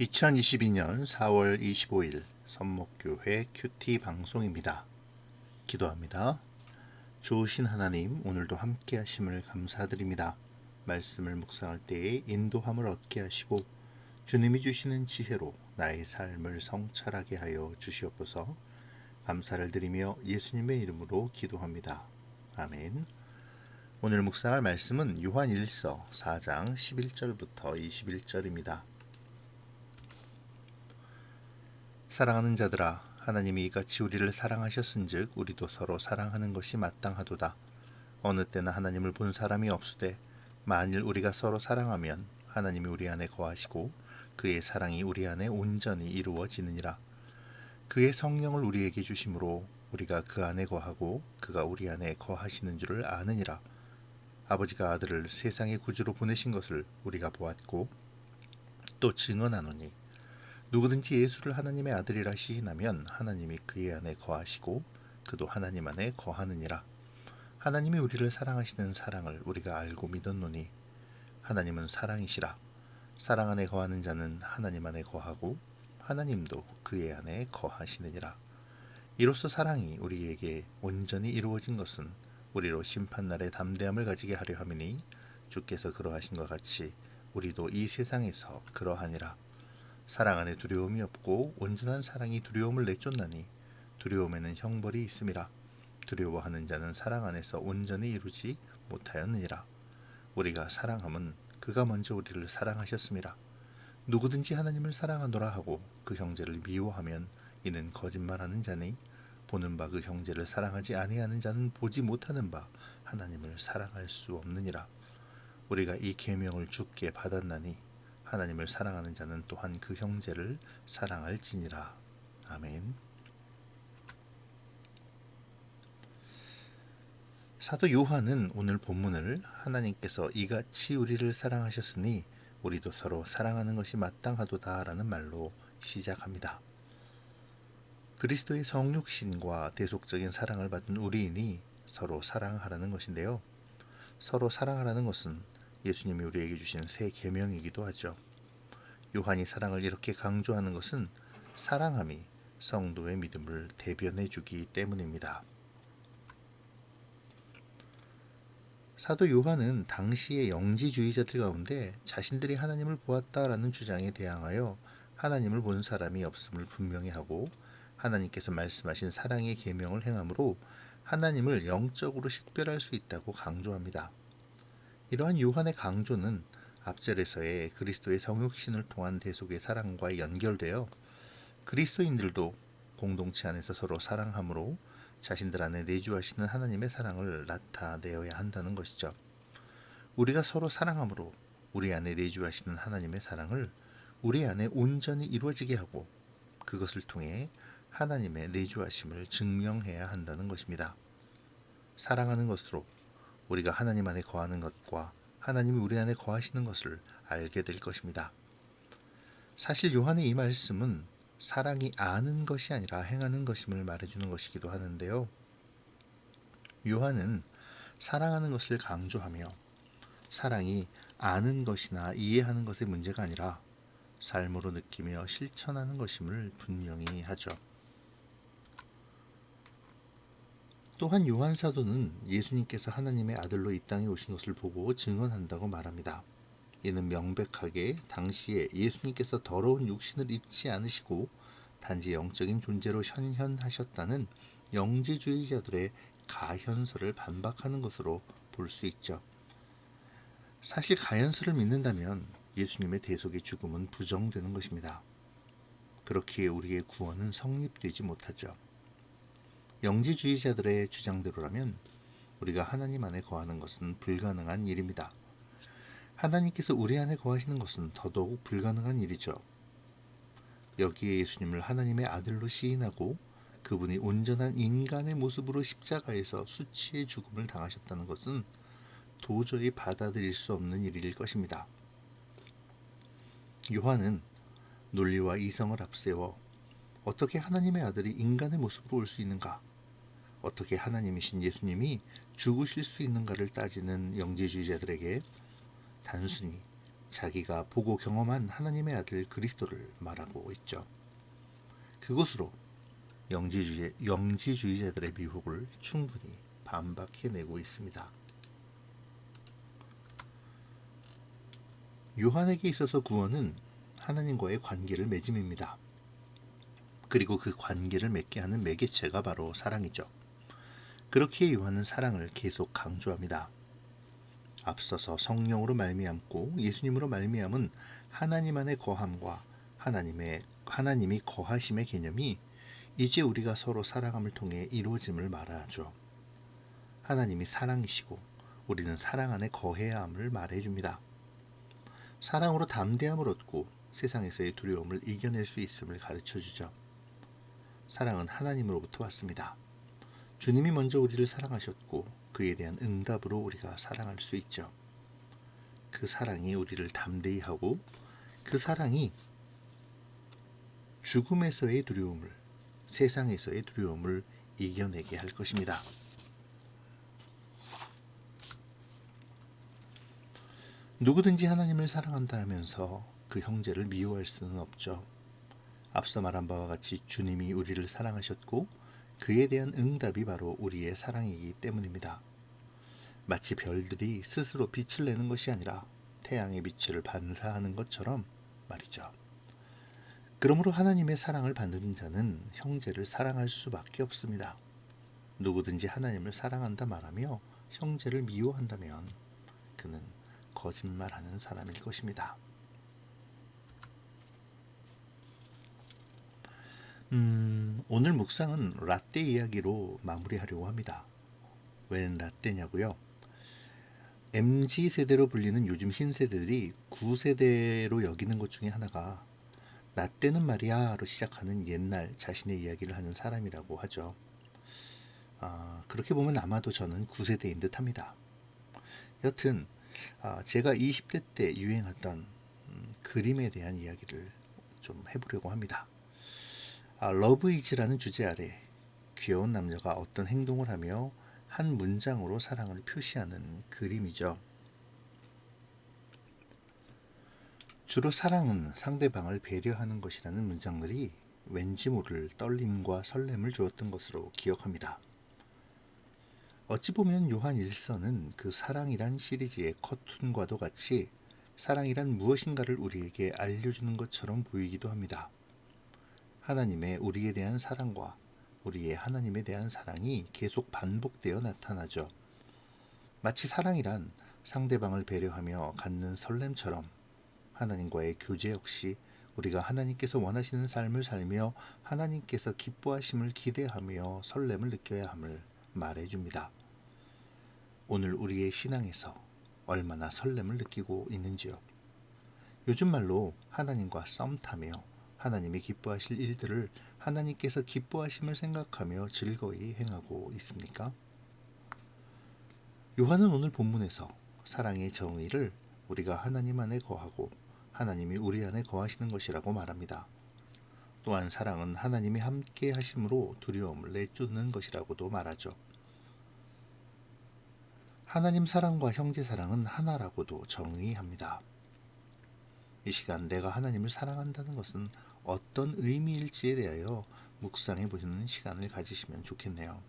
2022년 4월 25일 선목교회 큐티 방송입니다. 기도합니다. 좋으신 하나님, 오늘도 함께 하심을 감사드립니다. 말씀을 묵상할 때에 인도함을 얻게 하시고 주님이 주시는 지혜로 나의 삶을 성찰하게 하여 주시옵소서. 감사를 드리며 예수님의 이름으로 기도합니다. 아멘. 오늘 묵상할 말씀은 요한 1서 4장 11절부터 21절입니다. 사랑하는 자들아, 하나님이 이같이 우리를 사랑하셨은즉 우리도 서로 사랑하는 것이 마땅하도다. 어느 때나 하나님을 본 사람이 없으되 만일 우리가 서로 사랑하면 하나님이 우리 안에 거하시고 그의 사랑이 우리 안에 온전히 이루어지느니라. 그의 성령을 우리에게 주심으로 우리가 그 안에 거하고 그가 우리 안에 거하시는 줄을 아느니라. 아버지가 아들을 세상의 구주로 보내신 것을 우리가 보았고 또 증언하노니 누구든지 예수를 하나님의 아들이라 시인하면 하나님이 그의 안에 거하시고 그도 하나님 안에 거하느니라. 하나님이 우리를 사랑하시는 사랑을 우리가 알고 믿었노니 하나님은 사랑이시라. 사랑 안에 거하는 자는 하나님 안에 거하고 하나님도 그의 안에 거하시느니라. 이로써 사랑이 우리에게 온전히 이루어진 것은 우리로 심판날에 담대함을 가지게 하려 함이니 주께서 그러하신 것 같이 우리도 이 세상에서 그러하니라. 사랑 안에 두려움이 없고 온전한 사랑이 두려움을 내쫓나니 두려움에는 형벌이 있음이라. 두려워하는 자는 사랑 안에서 온전히 이루지 못하였느니라. 우리가 사랑함은 그가 먼저 우리를 사랑하셨음이라. 누구든지 하나님을 사랑하노라 하고 그 형제를 미워하면 이는 거짓말하는 자니 보는 바 그 형제를 사랑하지 아니하는 자는 보지 못하는 바 하나님을 사랑할 수 없느니라. 우리가 이 계명을 주께 받았나니 하나님을 사랑하는 자는 또한 그 형제를 사랑할지니라. 아멘. 사도 요한은 오늘 본문을 하나님께서 이같이 우리를 사랑하셨으니 우리도 서로 사랑하는 것이 마땅하도다라는 말로 시작합니다. 그리스도의 성육신과 대속적인 사랑을 받은 우리인이 서로 사랑하라는 것인데요. 서로 사랑하라는 것은 예수님이 우리에게 주신 새 계명이기도 하죠. 요한이 사랑을 이렇게 강조하는 것은 사랑함이 성도의 믿음을 대변해 주기 때문입니다. 사도 요한은 당시의 영지주의자들 가운데 자신들이 하나님을 보았다라는 주장에 대항하여 하나님을 본 사람이 없음을 분명히 하고 하나님께서 말씀하신 사랑의 계명을 행함으로 하나님을 영적으로 식별할 수 있다고 강조합니다. 이러한 요한의 강조는 앞절에서의 그리스도의 성육신을 통한 대속의 사랑과 연결되어 그리스도인들도 공동체 안에서 서로 사랑함으로 자신들 안에 내주하시는 하나님의 사랑을 나타내어야 한다는 것이죠. 우리가 서로 사랑함으로 우리 안에 내주하시는 하나님의 사랑을 우리 안에 온전히 이루어지게 하고 그것을 통해 하나님의 내주하심을 증명해야 한다는 것입니다. 사랑하는 것으로 우리가 하나님 안에 거하는 것과 하나님이 우리 안에 거하시는 것을 알게 될 것입니다. 사실 요한의 이 말씀은 사랑이 아는 것이 아니라 행하는 것임을 말해주는 것이기도 하는데요. 요한은 사랑하는 것을 강조하며 사랑이 아는 것이나 이해하는 것의 문제가 아니라 삶으로 느끼며 실천하는 것임을 분명히 하죠. 또한 요한 사도는 예수님께서 하나님의 아들로 이 땅에 오신 것을 보고 증언한다고 말합니다. 이는 명백하게 당시에 예수님께서 더러운 육신을 입지 않으시고 단지 영적인 존재로 현현하셨다는 영지주의자들의 가현설을 반박하는 것으로 볼 수 있죠. 사실 가현설을 믿는다면 예수님의 대속의 죽음은 부정되는 것입니다. 그렇기에 우리의 구원은 성립되지 못하죠. 영지주의자들의 주장대로라면 우리가 하나님 안에 거하는 것은 불가능한 일입니다. 하나님께서 우리 안에 거하시는 것은 더더욱 불가능한 일이죠. 여기에 예수님을 하나님의 아들로 시인하고 그분이 온전한 인간의 모습으로 십자가에서 수치의 죽음을 당하셨다는 것은 도저히 받아들일 수 없는 일일 것입니다. 요한은 논리와 이성을 앞세워 어떻게 하나님의 아들이 인간의 모습으로 올 수 있는가? 어떻게 하나님이신 예수님이 죽으실 수 있는가를 따지는 영지주의자들에게 단순히 자기가 보고 경험한 하나님의 아들 그리스도를 말하고 있죠. 그것으로 영지주의자들의 미혹을 충분히 반박해내고 있습니다. 요한에게 있어서 구원은 하나님과의 관계를 맺음입니다. 그리고 그 관계를 맺게 하는 매개체가 바로 사랑이죠. 그렇기에 요한은 사랑을 계속 강조합니다. 앞서서 성령으로 말미암고 예수님으로 말미암은 하나님 안의 거함과 하나님이 거하심의 개념이 이제 우리가 서로 사랑함을 통해 이루어짐을 말하죠. 하나님이 사랑이시고 우리는 사랑 안에 거해야 함을 말해줍니다. 사랑으로 담대함을 얻고 세상에서의 두려움을 이겨낼 수 있음을 가르쳐주죠. 사랑은 하나님으로부터 왔습니다. 주님이 먼저 우리를 사랑하셨고 그에 대한 응답으로 우리가 사랑할 수 있죠. 그 사랑이 우리를 담대히 하고 그 사랑이 죽음에서의 두려움을, 세상에서의 두려움을 이겨내게 할 것입니다. 누구든지 하나님을 사랑한다 하면서 그 형제를 미워할 수는 없죠. 앞서 말한 바와 같이 주님이 우리를 사랑하셨고 그에 대한 응답이 바로 우리의 사랑이기 때문입니다. 마치 별들이 스스로 빛을 내는 것이 아니라 태양의 빛을 반사하는 것처럼 말이죠. 그러므로 하나님의 사랑을 받는 자는 형제를 사랑할 수밖에 없습니다. 누구든지 하나님을 사랑한다 말하며 형제를 미워한다면 그는 거짓말하는 사람일 것입니다. 오늘 묵상은 라떼 이야기로 마무리하려고 합니다. 웬 라떼냐고요? MZ세대로 불리는 요즘 신세대들이 9세대로 여기는 것 중에 하나가 나 때는 말이야로 시작하는 옛날 자신의 이야기를 하는 사람이라고 하죠. 그렇게 보면 아마도 저는 9세대인 듯 합니다. 여튼 제가 20대 때 유행했던 그림에 대한 이야기를 좀 해보려고 합니다. 러브 이즈라는 주제 아래 귀여운 남자가 어떤 행동을 하며 한 문장으로 사랑을 표시하는 그림이죠. 주로 사랑은 상대방을 배려하는 것이라는 문장들이 왠지 모를 떨림과 설렘을 주었던 것으로 기억합니다. 어찌 보면 요한 1서는 그 사랑이란 시리즈의 커튼과도 같이 사랑이란 무엇인가를 우리에게 알려주는 것처럼 보이기도 합니다. 하나님의 우리에 대한 사랑과 우리의 하나님에 대한 사랑이 계속 반복되어 나타나죠. 마치 사랑이란 상대방을 배려하며 갖는 설렘처럼 하나님과의 교제 역시 우리가 하나님께서 원하시는 삶을 살며 하나님께서 기뻐하심을 기대하며 설렘을 느껴야 함을 말해줍니다. 오늘 우리의 신앙에서 얼마나 설렘을 느끼고 있는지요. 요즘 말로 하나님과 썸 타며 하나님이 기뻐하실 일들을 하나님께서 기뻐하심을 생각하며 즐거이 행하고 있습니까? 요한은 오늘 본문에서 사랑의 정의를 우리가 하나님 안에 거하고 하나님이 우리 안에 거하시는 것이라고 말합니다. 또한 사랑은 하나님이 함께 하심으로 두려움을 내쫓는 것이라고도 말하죠. 하나님 사랑과 형제 사랑은 하나라고도 정의합니다. 이 시간 내가 하나님을 사랑한다는 것은 어떤 의미일지에 대하여 묵상해 보시는 시간을 가지시면 좋겠네요.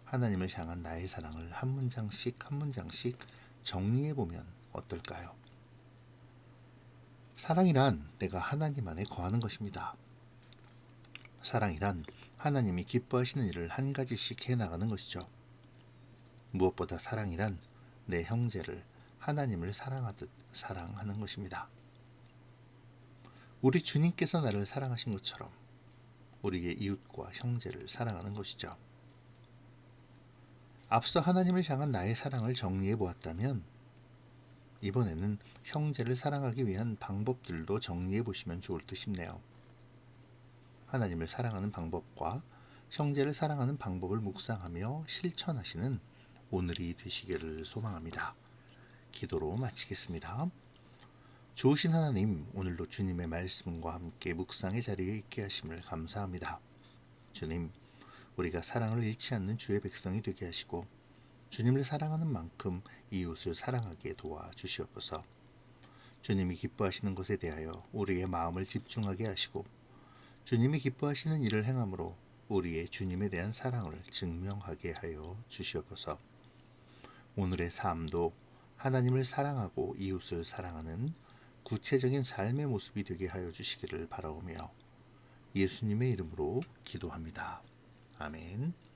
하나님을 향한 나의 사랑을 한 문장씩 한 문장씩 정리해 보면 어떨까요? 사랑이란 내가 하나님 안에 거하는 것입니다. 사랑이란 하나님이 기뻐하시는 일을 한 가지씩 해나가는 것이죠. 무엇보다 사랑이란 내 형제를 하나님을 사랑하듯 사랑하는 것입니다. 우리 주님께서 나를 사랑하신 것처럼 우리의 이웃과 형제를 사랑하는 것이죠. 앞서 하나님을 향한 나의 사랑을 정리해 보았다면 이번에는 형제를 사랑하기 위한 방법들도 정리해 보시면 좋을 듯 싶네요. 하나님을 사랑하는 방법과 형제를 사랑하는 방법을 묵상하며 실천하시는 오늘이 되시기를 소망합니다. 기도로 마치겠습니다. 좋으신 하나님, 오늘도 주님의 말씀과 함께 묵상의 자리에 있게 하심을 감사합니다. 주님, 우리가 사랑을 잃지 않는 주의 백성이 되게 하시고 주님을 사랑하는 만큼 이웃을 사랑하게 도와주시옵소서. 주님이 기뻐하시는 것에 대하여 우리의 마음을 집중하게 하시고 주님이 기뻐하시는 일을 행함으로 우리의 주님에 대한 사랑을 증명하게 하여 주시옵소서. 오늘의 삶도 하나님을 사랑하고 이웃을 사랑하는 구체적인 삶의 모습이 되게 하여 주시기를 바라오며 예수님의 이름으로 기도합니다. 아멘.